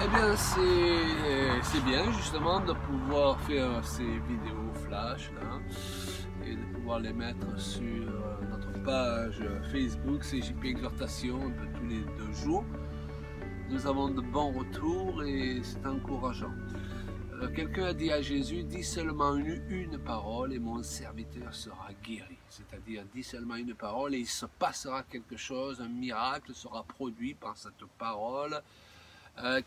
Eh bien, c'est bien justement de pouvoir faire ces vidéos flash là et de pouvoir les mettre sur notre page Facebook CJP Exhortation un peu tous les 2 jours. Nous avons de bons retours et c'est encourageant. Quelqu'un a dit à Jésus, dis seulement une parole et mon serviteur sera guéri. C'est-à-dire, dis seulement une parole et il se passera quelque chose, un miracle sera produit par cette parole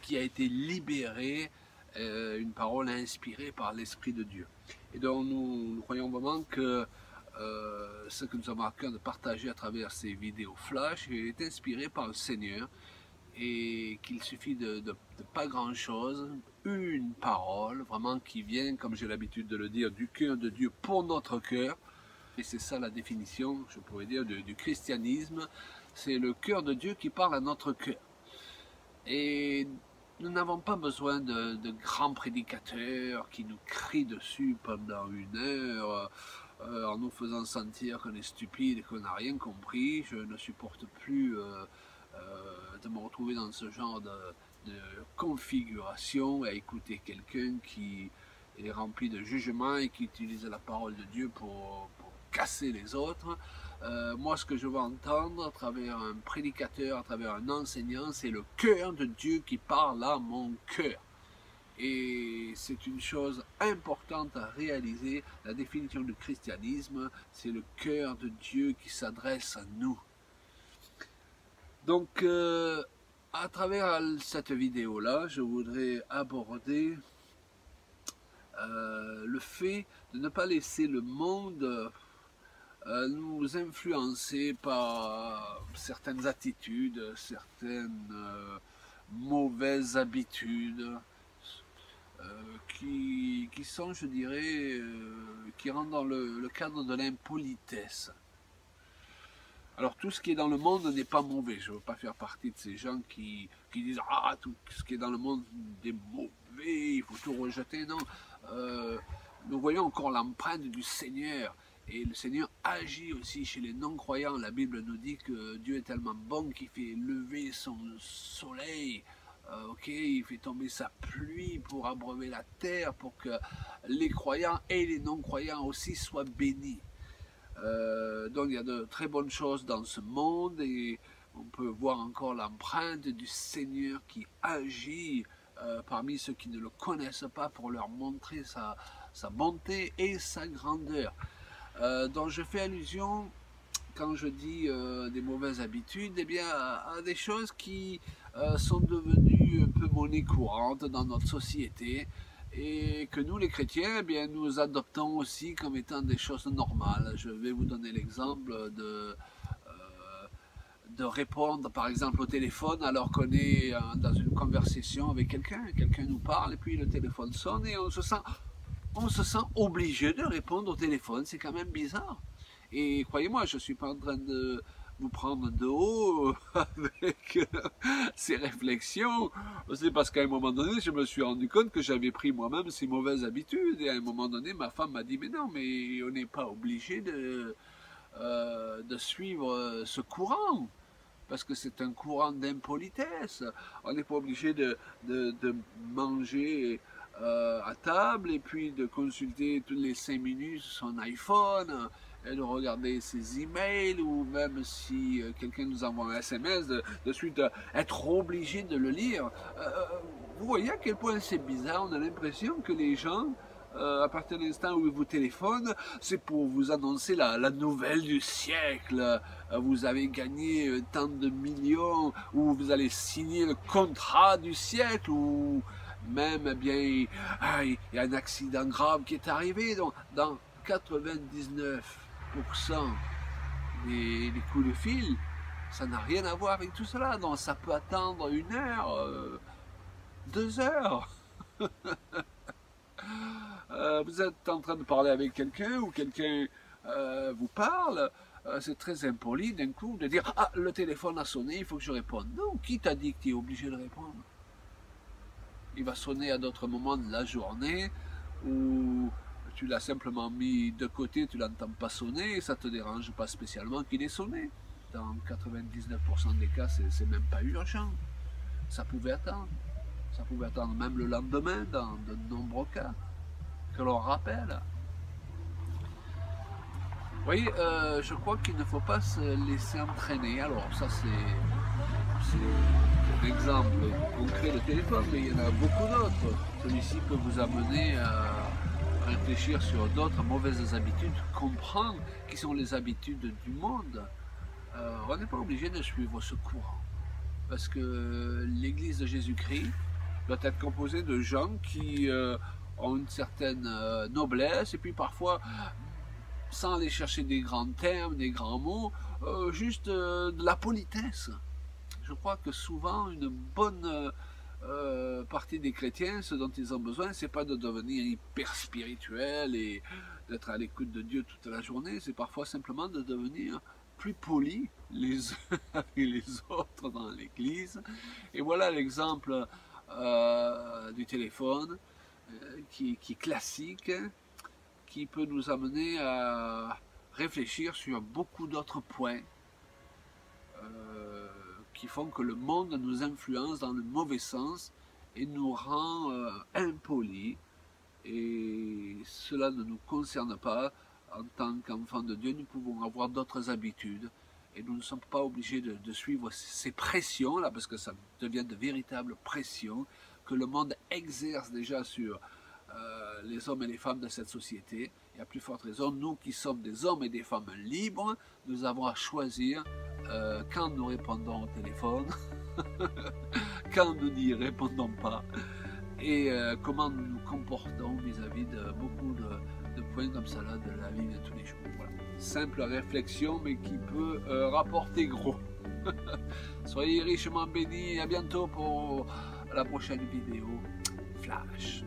qui a été libérée, une parole inspirée par l'Esprit de Dieu. Et donc nous croyons vraiment que ce que nous avons à cœur de partager à travers ces vidéos flash est inspiré par le Seigneur et qu'il suffit de pas grand chose, une parole vraiment qui vient, comme j'ai l'habitude de le dire, du cœur de Dieu pour notre cœur. Et c'est ça la définition, je pourrais dire, du christianisme. C'est le cœur de Dieu qui parle à notre cœur. Et nous n'avons pas besoin de grands prédicateurs qui nous crient dessus pendant 1 heure en nous faisant sentir qu'on est stupide et qu'on n'a rien compris. Je ne supporte plus de me retrouver dans ce genre de configuration à écouter quelqu'un qui est rempli de jugement et qui utilise la parole de Dieu pour casser les autres. Moi, ce que je veux entendre à travers un prédicateur, à travers un enseignant, c'est le cœur de Dieu qui parle à mon cœur. Et c'est une chose importante à réaliser. La définition du christianisme, c'est le cœur de Dieu qui s'adresse à nous. Donc, à travers cette vidéo-là, je voudrais aborder le fait de ne pas laisser le monde nous influencer par certaines attitudes, certaines mauvaises habitudes qui sont, je dirais, qui rentrent dans le cadre de l'impolitesse. Alors tout ce qui est dans le monde n'est pas mauvais, je ne veux pas faire partie de ces gens qui disent « Ah, tout ce qui est dans le monde est mauvais, il faut tout rejeter ». Non, nous voyons encore l'empreinte du Seigneur. Et le Seigneur agit aussi chez les non-croyants. La Bible nous dit que Dieu est tellement bon qu'il fait lever son soleil, il fait tomber sa pluie pour abreuver la terre, pour que les croyants et les non-croyants aussi soient bénis. Donc il y a de très bonnes choses dans ce monde et on peut voir encore l'empreinte du Seigneur qui agit parmi ceux qui ne le connaissent pas pour leur montrer sa bonté et sa grandeur. Donc je fais allusion, quand je dis des mauvaises habitudes, eh bien, à des choses qui sont devenues un peu monnaie courante dans notre société et que nous les chrétiens, eh bien, nous adoptons aussi comme étant des choses normales. Je vais vous donner l'exemple de répondre par exemple au téléphone alors qu'on est dans une conversation avec quelqu'un nous parle et puis le téléphone sonne et on se sent obligé de répondre au téléphone, c'est quand même bizarre. Et croyez-moi, je ne suis pas en train de vous prendre de haut avec ces réflexions. C'est parce qu'à un moment donné, je me suis rendu compte que j'avais pris moi-même ces mauvaises habitudes. Et à un moment donné, ma femme m'a dit, mais non, mais on n'est pas obligé de suivre ce courant. Parce que c'est un courant d'impolitesse. On n'est pas obligé de manger à table et puis de consulter toutes les 5 minutes son iPhone et de regarder ses emails ou même si quelqu'un nous envoie un SMS de suite être obligé de le lire. Vous voyez à quel point c'est bizarre, on a l'impression que les gens à partir de l'instant où ils vous téléphonent, c'est pour vous annoncer la nouvelle du siècle. Vous avez gagné tant de millions, ou vous allez signer le contrat du siècle, ou même, eh bien, il y a un accident grave qui est arrivé. Donc, dans 99% des coups de fil, ça n'a rien à voir avec tout cela. Donc, ça peut attendre 1 heure, 2 heures. Vous êtes en train de parler avec quelqu'un ou quelqu'un vous parle, c'est très impoli d'un coup de dire « Ah, le téléphone a sonné, il faut que je réponde ». Non, qui t'a dit que tu es obligé de répondre? Il va sonner à d'autres moments de la journée où tu l'as simplement mis de côté, tu l'entends pas sonner et ça te dérange pas spécialement qu'il ait sonné. Dans 99% des cas, c'est même pas urgent. Ça pouvait attendre. Ça pouvait attendre même le lendemain dans de nombreux cas, que l'on rappelle. Vous voyez, je crois qu'il ne faut pas se laisser entraîner. Alors ça c'est un exemple concret de téléphone, mais il y en a beaucoup d'autres. Celui-ci peut vous amener à réfléchir sur d'autres mauvaises habitudes, comprendre qui sont les habitudes du monde. On n'est pas obligé de suivre ce courant, parce que l'Église de Jésus-Christ doit être composée de gens qui ont une certaine noblesse, et puis parfois, sans aller chercher des grands termes, des grands mots, juste de la politesse. Je crois que souvent, une bonne partie des chrétiens, ce dont ils ont besoin, c'est pas de devenir hyper spirituel et d'être à l'écoute de Dieu toute la journée, c'est parfois simplement de devenir plus polis les uns avec les autres dans l'église. Et voilà l'exemple du téléphone qui est classique, qui peut nous amener à réfléchir sur beaucoup d'autres points qui font que le monde nous influence dans le mauvais sens et nous rend impolis. Et cela ne nous concerne pas. En tant qu'enfants de Dieu, nous pouvons avoir d'autres habitudes. Et nous ne sommes pas obligés de suivre ces pressions-là, parce que ça devient de véritables pressions que le monde exerce déjà sur les hommes et les femmes de cette société. Et à plus forte raison, nous qui sommes des hommes et des femmes libres, nous avons à choisir quand nous répondons au téléphone, quand nous n'y répondons pas, et comment nous nous comportons vis-à-vis de beaucoup de points comme ça là de la vie de tous les jours. Voilà. Simple réflexion, mais qui peut rapporter gros. Soyez richement bénis et à bientôt pour la prochaine vidéo Flash.